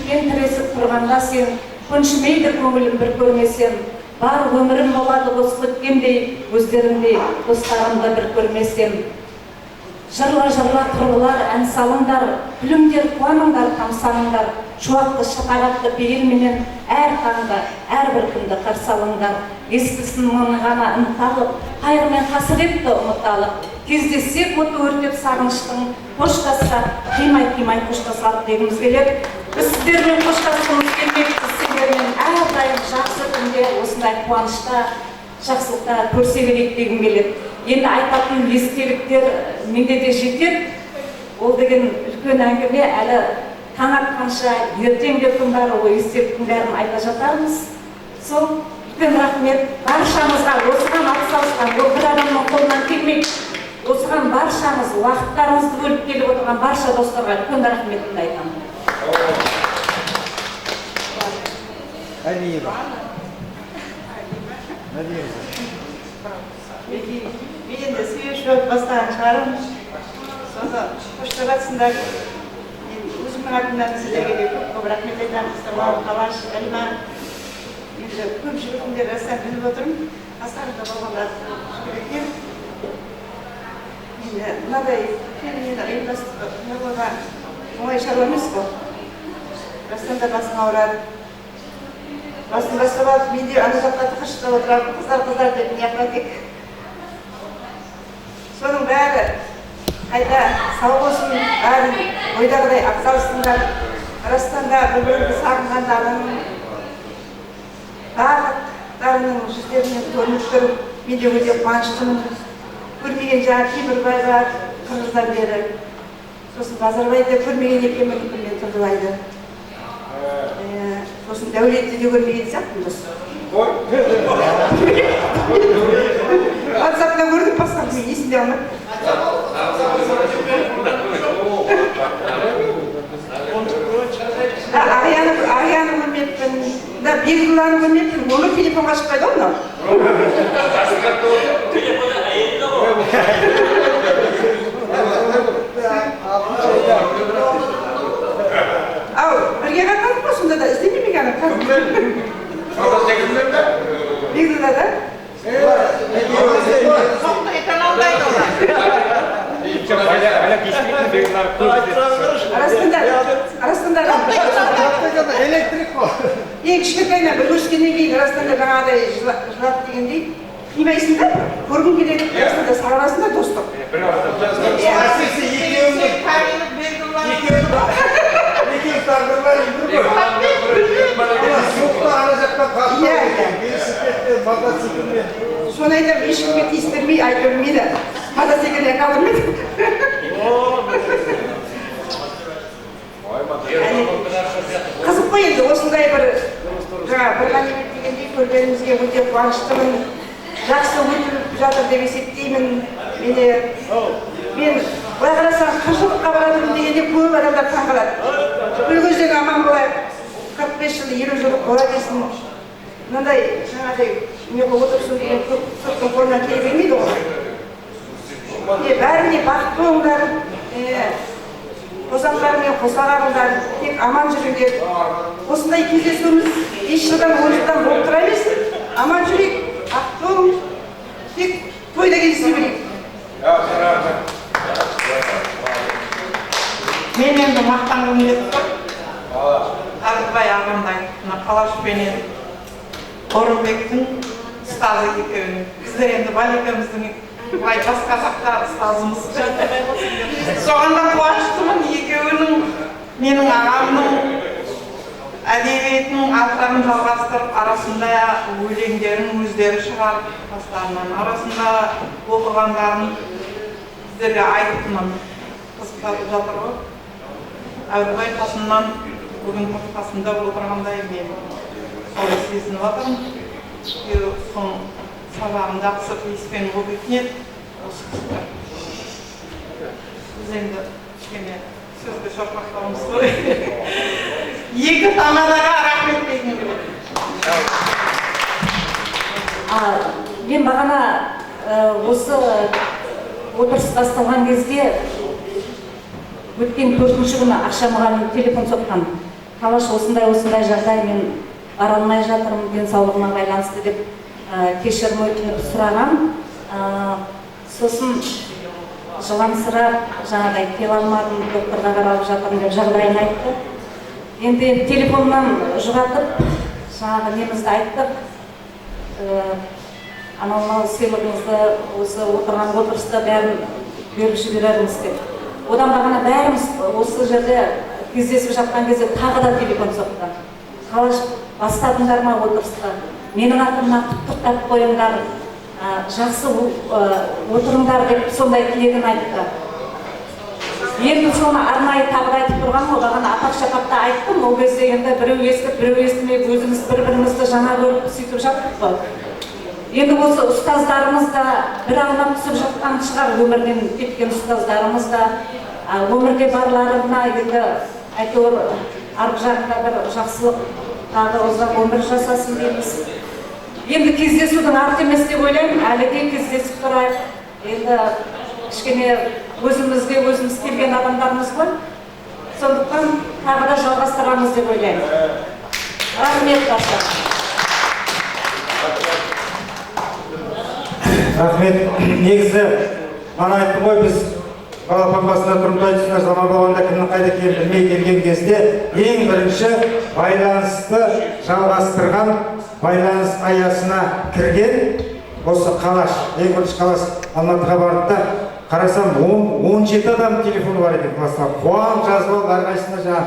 тіршілікпен тіресіп тұрғанда сен, көншімейді көңілім бір көрмесем, бар өмірім болады осы өткендей, өздеріңдей достарымды бір көрмесем. Жырла құрылар ән салыңдар, күлімдер қуаныңдар, тамсаныңдар, шуақты шапағатты пейілменен әр таңда, әрбір күнді қарсы алыңдар. Естісін мұны ғана ынталып, қайғы мен қасіретті ұмыталық. Кездессек оты өртеп сағыныштың, қоштассақ, қимай қоштасалық дегіміз келеді. Біз сіздермен қоштасқымыз келмейді, сіздермен әрдайым жақсы күнде осындай қуанышта, жақсылықта көрсе керек дегім келеді. Енді айтатын естеліктер менде де жетеді. Ол деген үлкен әңгіме, әлі таң атқанша ертең де күн бар, ол естеліктің бәрін айта жатармыз. Сол үлкен рахмет баршамызға, осыған атсалысқан, ол бір адамның қолынан келмейді. Осыған баршамыз, уақыттарымызды бөліп келіп отырған барша достарға үлкен рахметімді айтамын. Мен енді сөйлесіп бастаған шығармын. Сонда қоштасыңдар. Мен өзімнің атымнан сіздерге де көп рахмет айтамын. Сіздер Қалаш, Әлима. Енді көп жүргендер растан біліп отырмын. Астарында болғандар жүректер. Енді мынадай фермені ұйымдастыруға оңай шаруа емес қой. Растан да басың ауырады. Басын бастап алып, мен де ана жақта тықыршықтап отырамын. Қыздар деп не қылатек. Соның бәрі қайда сау болсын, бәрін ойдағыдай атсалыстыңдар. Арастанда бір-біріңді сағынғандардың барлықтарының жүздерінен көрініп тұр. Мен де өте қуаныштымын. Көрмеген жаңа Темірбай бар, қырғыздан бері. Сосын Базарбайды көрмеген екенмін, мен Тұрдыбайды. Сосын Дәулетті де көрмеген сияқтымыз. WhatsApp-та көрдік басқан мен есімде алмайды. Аяны көрмеппін, Бегдуланы көрмеппін, оны телефонға шықпайды ғой мынау. Ау, бірге қатадық па сонда да, іздемей ме ғана? Бегдулада? Соқтық етен алдайды олар. Арасында электрик қой. ең кішкентайынан бір өскеннен кейін арасында жаңағыдай жылады дегендей қимайсың да, көргің келеді, арасында сағынасың да достық. Соны айтам, ешкімге тиістірмей айтып өрмейді. Мотоциклден қалдырмайды. Қызық қой енді, осындай бір ғанимет дегендей көргенімізге өте қуаныштымын. Жақсы өтіп жатыр деп есептеймін. Мен былай қарасам, қыршылыққа баратырмын дегенде көп адамдар таң қалады. Бір көзден аман болайық, 45 жыл, 50 жыл бола берсін. Мынандай жаңағыдай не қылып отырсын деген көптің қолынан келе бермейді ғой. Бәріне бақыт болыңдар, қосақтарымен қосағағыңдар, тек аман жүріңдер. Осындай кездесуіміз 5 жылдан 10 жылдан болып тұра берсін. Аман жүрейік, бақыт болың, тек тойда кездесе берейік. Мен енді мақтанғым келіп тұр. Арызбай ағамдай, Қалашпенен Орынбектің ұстазы екеуін. Біздер енді Валикамыздың басқа жақта ұстазымыз. Соғанда қуаныштымын, екеуінің менің ағамның әдебиетінің аттарын жалғастырып, арасында өлеңдерін өздері шығарып бастарынан, арасында оқығандарын сіздерге айтыпмын. Қызықтатып жатыр ғой. Әбілбай қасымнан бүгін қасымда отырғандай мен солай сезініп жатырмын. Соның сабағын жақсы иіспен оқитын еді осы қыздар. Біз енді кішкене сөзге шорқақтауымыз ғой. Екі тамадаға рахмет дегім келеді. Мен бағана осы отырыс басталған кезде өткен 4-ші күні ақшамға телефон соққан. қалаш осындай жағдай, мен бара алмай жатырмын денсаулығыма байланысты деп кешірім өтініп сұраған. Сосын жыламсырап, жаңағыдай келе алмадым, докторға қаралып жатырмын деп жағдайын айтты. Енді телефоннан жұғатып, жаңағы немізді айттық, анау сыйлығыңызды осы отырған отырыста бәрін беріп жіберерміз деп. Одан бағана бәріміз осы жерде кездесіп жатқан кезде тағы да телефон соқты. Қалаш бастадыңдар ма отырысқа? Менің атымнан құттықтап қойыңдар, жақсы отырыңдар деп сондай тілегін айтты. Енді соны арнайы тағы да айтып тұрғаным, оған апақ-шапақта айттым. Ол кезде енді біреу естіп, біреу естімей, өзіміз бір-бірімізді жаңа көріп сөйтіп жаттық қой. Енді осы ұстаздарымыз да бір аунап түсіп жатқан шығар, өмірден кеткен ұстаздарымыз да, өмірде барларына енді әйтеуір арғы жағында бір жақсылық, тағы ұзақ өмір жасасын дейміз. Енді кездесудің арты емес деп ойлаймын, әлі де кездесіп тұрайық. Енді кішкене өзімізге өзіміз келген адамдарымыз ғой. Сондықтан тағы да жалғастырамыз деп ойлаймын. Рахмет баса. Рахмет. Негізі, мана айттым ғой, біз балапан басында тұрымда айтысына заман болғанда кімнің қайда екенін білмей келген кезде ең бірінші байланысты жалғастырған, байланыс аясына кірген осы Қалаш. Ең бірінші Қалаш Алматыға барып та қарасам 17 адам телефоны бар екен класста. Қуанып жазып алып, әрқайсысына жаңа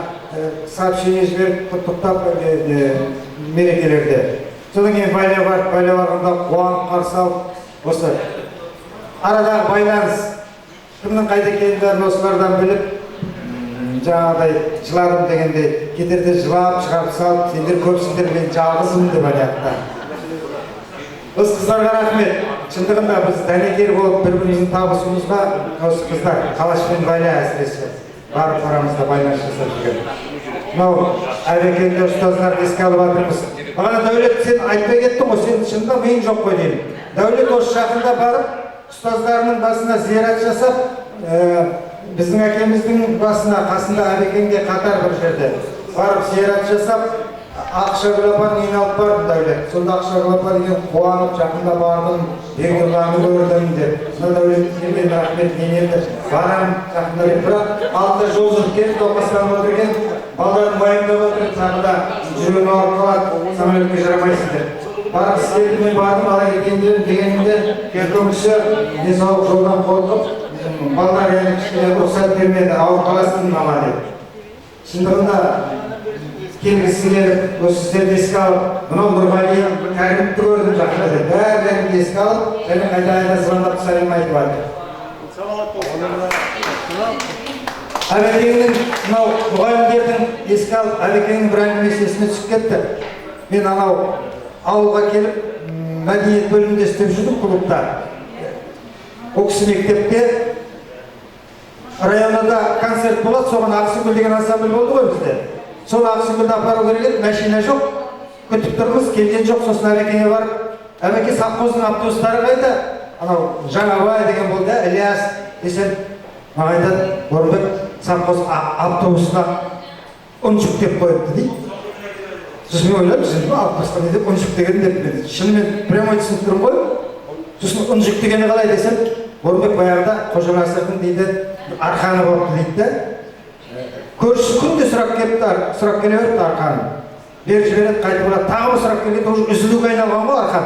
сообщение жіберіп, құттықтап мерекелерде. Содан кейін байлау барғанда қуанып қарсы алып, осы арадағы байланыс, кімнің қайда екенін бәрін осылардан біліп, жаңағыдай жыладым дегенде, кетерде жылап шығарып салып, сендер көпсіңдер, мен жалғызым деп аяқта. Осы қыздарға рахмет. Шындығында біз дәнекер болып бір-біріміздің табысуымызға осы қыздар, Қалашпен Байла әсіресе барып арамызда байланыс жасап жүрген. Мынау әбекенді ұстаздар еске алып жатырмыз. Бағана Дәулет, сен айтпай кеттің ғой, сен шынында миың жоқ қой деймін. Дәулет осы жақында барып, ұстаздарының басына зиярат жасап, біздің әкеміздің басына қасында әбекенге қатар бір жерде барып зиярат жасап, Ақшагүл апаның үйіне алып бардым Дәулет. Сонда Ақшагүл апа деген қуанып, жақында бардым, Бегнұрланы көрдім деп. Дәулет келген рахмет, мен енді барам жақында деп, бірақ алдында жол жүріп келіп, тоқастан отырген, балалардың уайымдап отырып, тағы да жүрегің ауырып қалады, самолетке жарамайсың деп. Барғысы келді, мен бардым, ала екендерін дегенімде, көмісі денсаулық жолдан қорқып, балалар енді кішкене рұқсат бермеді, ауырып қаласың мама деп. Шындығында келгісі келіп, осы сіздерді еске алып, мынау Нұрғалия Кәрімді көрдім жақында деп, бәрі еске алып, және қайта-қайта звондап сәлем айтып жатыр. Әбекеңнің, мынау мұғалімдердің еске алып, Әбекеңнің бір әңгімесі есіме түсіп кетті. Мен анау ауылға келіп, мәдениет бөлімінде істеп жүрдім клубта. Ол кісі мектепте районында концерт болады, соған Ақсүгіл деген ансамбль болды ғой бізде. Сол Ақсүгілді апару керек еді, машина жоқ, күтіп тұрмыз, келген жоқ, сосын Әбекеңе барып, Әбеке совхоздың автобустары қайда? Анау Жаңабай деген болды, Ілияс десем, маған айтады, Орынбек совхоз автобусына ұн жүктеп қойыпты дейді. Сосын мен ойлап, автобусқа не деп ұн жүктеген деп, шынымен прямой түсініп тұрмын ғой. Сосын ұн жүктегені қалай десем, Орынбек баяғыда Қожа Насырдың дейді, арқаны болыпты дейді де. Көршісі күнде сұрақ келе беріпті арқаны. Беріп жібереді, қайтып болады. Тағы бір сұрақ келгенде уже үзілуге айналған ғой арқан.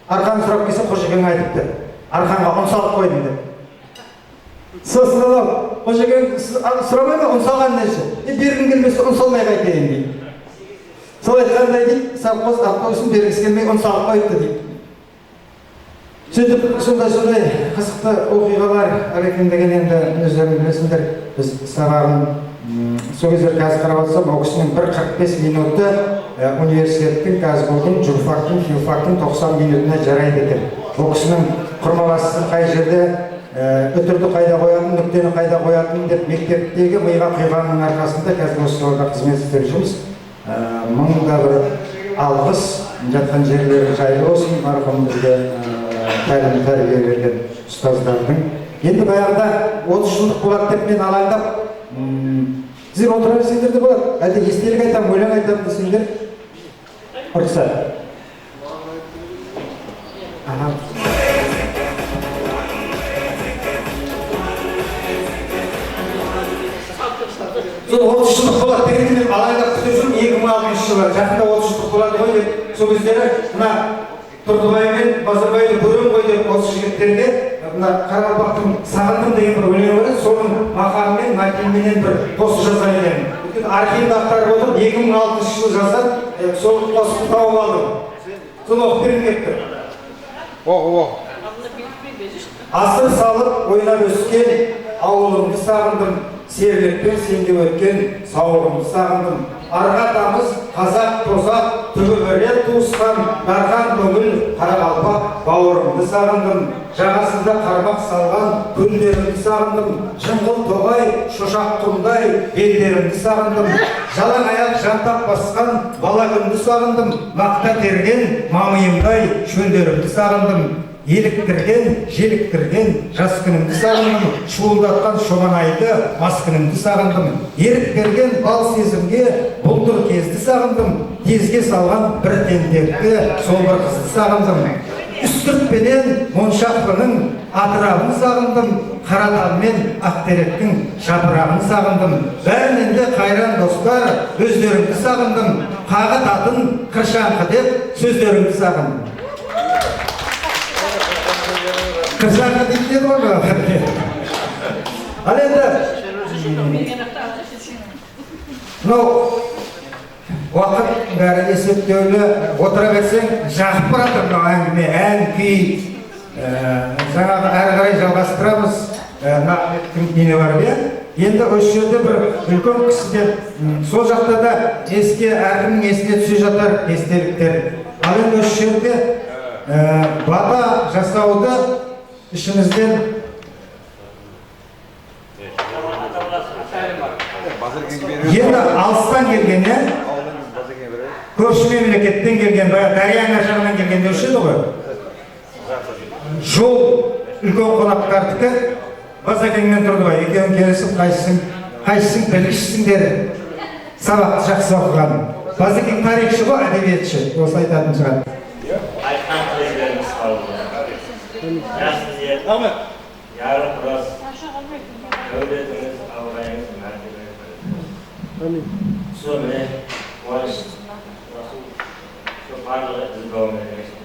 Арқаны сұрақ келсе Қожекең айтыпты. Арқанға ұн салып қойдым деп. Сосын анау Қожекең сұрамай ма ұн салған неше? Бергім келмесе ұн салмай қайтайын дейді. Сол айтқандай дейді, совхоз автобусын бергісі келмей ұн салып қойыпты дейді. Сөйтіп, сондай қызықты оқиғалар, Әбекең деген енді өздерің білесіңдер, біз сабағын сол кездер қазір қарап отырсам, ол кісінің 1:45 минуты университеттің, Казгулдың, журфактың, филфактың 90 минутына жарайды екен. Ол кісінің құрмаласысын қай жерде, үтірді қайда қоятын, нүктені қайда қоятын деп мектептегі миға құйғанның арқасында қазір осы салада қызмет істеп жүрміз. Мыңда бір алғыс, жатқан жерлері жайлы болсын, марқұмымызды тәрбие берген ұстаздардың. Енді баяғыда 30 жылдық болады деп мен алаңдап, Сіздер отыра берсеңдер де болады. Әлде естелік айтамын, өлең айтамын десеңдер. Рұқсат. Сол 30 жылдық болады дегенде мен алаңдап күтіп жүрмін. 2006 жылы жақында 30 жылдық болады ғой деп, сол кездері мына Тұрдыбай мен Базарбайды көремін ғой деп осы жігіттерге мына Қарақалпақтың сағындым деген бір өлеңі бар еді, соның мақамымен мәтінменен бір пост жазған едім. Өйткені архивді ақтарып отырып 2006 жылы жазған сол постты тауып алдым. Соны оқып бергім келіп тұр. Оқы. Асыр салып ойнап өскен ауылымды сағындым, серлікпен сенде өткен сауығымды сағындым. Арға тамыз қазақ тозақ, түбі бірге туысқан дархан көңіл Қарақалпақ бауырымды сағындым. Жағасында қармақ салған гүлдерімді сағындым. Жыңғыл тоғай, шошақ құмдай белдерімді сағындым. Жалаң аяқ жантақ басқан бала күнді сағындым. Мақта терген мамайымдай шөлдерімді сағындым. Еліктірген, желіктірген жас күнімді сағындым. Шуылдатқан шоманайды мас күнімді сағындым. Ерік берген бал сезімге бұлдыр кезді сағындым. Кезге салған бір тентекті сол бір қызды сағындым. Үстіртпенен моншақпының атырабын сағындым. Қаратал мен ақтеректің жапырағын сағындым. Бәрінен де қайран достар өздеріңді сағындым. Қағыт атын қыршаңқы деп сөздеріңді сағындым. Қыршаңқы дейді деді ғой. Ал енді уақыт бәрі есептеулі, отыра берсең жағып баратыр мынау әңгіме, ән, күй. Жаңағы әрі қарай жалғастырамыз. Нақметтің не бар бе? Енді осы жерде бір үлкен кісіден, сол жақта да еске әркімнің есіне түсе жатар естеліктер. Ал енді осы жерде бата жасауды ішімізден енді алыстан келгенде, көрші мемлекеттен келген, Дарияның жағынан келген деуші еді ғой. Жол үлкен қонақтардікі, Базекеңмен Тұрдыбай екеуін келісіп, қайсысың білгішсіңдер, сабақты жақсы оқыған. Базекең тарихшы ғой, әдебиетші, осы айтатын шығар. Айтқан тілектеріңіз қалды. Жақсы ниет, ярым құрас, дәулетіңіз, ауырайыңыз, мәртебеңіз. Сол міне, қуаныш, сол барлығы іздеуімен емесін.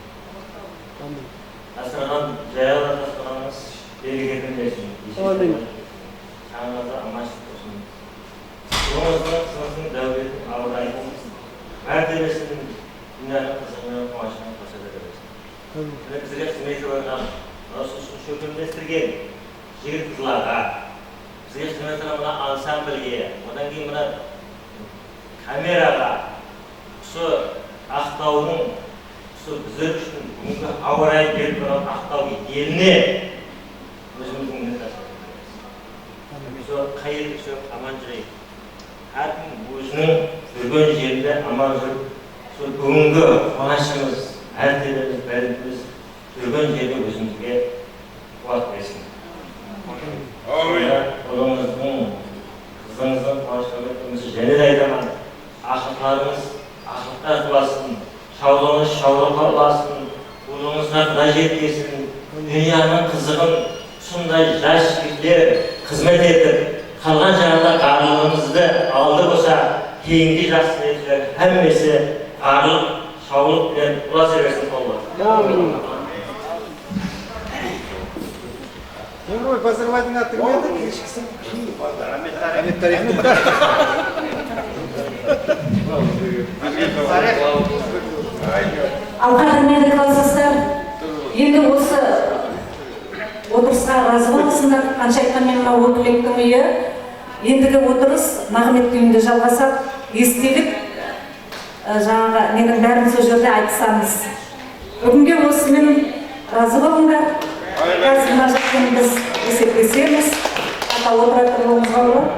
Асырған, жайлы асырғаныңыз берекетін берсін. Жаңыңызда аманшылық болсын. Жолыңыздың сынысының дәулетін, ауырайыңыз, мәртебесінің дүнияның қызығының қуанышынан қосады бересін. Бізге қызметі болған, осы шөкімдестірген жігіт қызларға, бізге қызметі мына ансамбльге, одан кейін мына камераға, осы Ақтаудың, осы біздер үшін бүгінгі ауа райы беріп тұрған Ақтау еліне өзіміздің мінезден береміз. Сол қайырлы сөп аман жүрейік. Әркім өзінің жүрген жерінде аман жүріп, сол бүгінгі қуанышымыз, әртелеріміз, бәріміз жүрген жерде өзімізге қуат берсін. Ұлыңыздың, қызыңыздың қуанышына өтімізі және де айтамын. Ақылдарыңыз ақылдар құласын, шаулыңыз шаулыққа ұласын, ұлыңызға құда жеткесін, дүнияның қызығын сондай жас жігіттер қызмет етіп, қалған жағында қарлығымызды алды болса, кейінгі жақсы ниеттер әммесі қарлық, шаулық пен ұлас ересін қолды. Ой, Базарбайдың аты кім еді? Кешкісін? Ахмет Тарих. Ал қадірменді кластастар, енді осы отырысқа разы боласыңдар. Қанша айтқанмен мынау өкілеттің үйі, ендігі отырыс Нағыметтің үйінде жалғасады. Естелік жаңағы менің бәрін сол жерде айтысамыз. Бүгінге осымен разы болыңдар. Қазір мына жақпен біз есептесеміз. Ата отыра тұрғымызға болады.